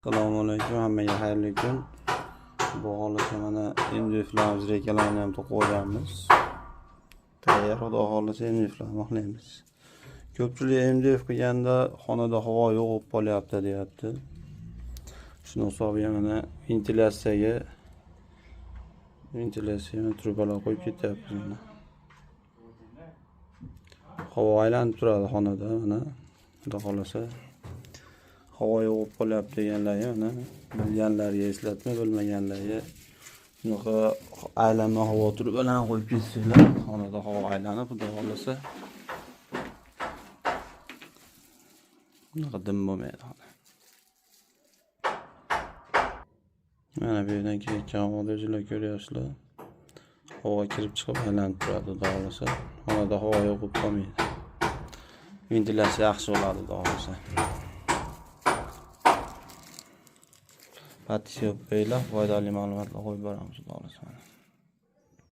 Assalomu alaykum, hammaga xayrli kun. Bu holatda mana MDF'larimiz rekalarni ham qo'yganmiz. Tayyor, xudo xolisa MDF'larni maqlaymiz. Ko'pchilik MDF qilganda xonada havo yo'q bo'lib qolyapti deyapti. Shuni hisobiga mana ventilyatsiya trubalar qo'yib ketyapmiz mana. Havo aylanib turadi xonada mana. Xudo xolisa havo yo'q qolyapti deganlarga mana bilganlarga eslatma, bilmaganlarga shunaqa aylanma havo turbalarni qo'yib ketsanglar, xonada havo aylanib, xudo xolisa bunaqa dim bo'lmaydi. Mana bu yerdan kelayotgan havoda o'zinglar ko'ryapsizlar. Havo kirib chiqib aylanib turadi, xudo xolisa. Xonada havo yo'q bo'lib qolmaydi. Ventilyatsiya yaxshi bo'ladi, xudo xolisa. Patisiya qo'yinglar, foydali ma'lumotlar qo'yib boramiz, xudo xolisa.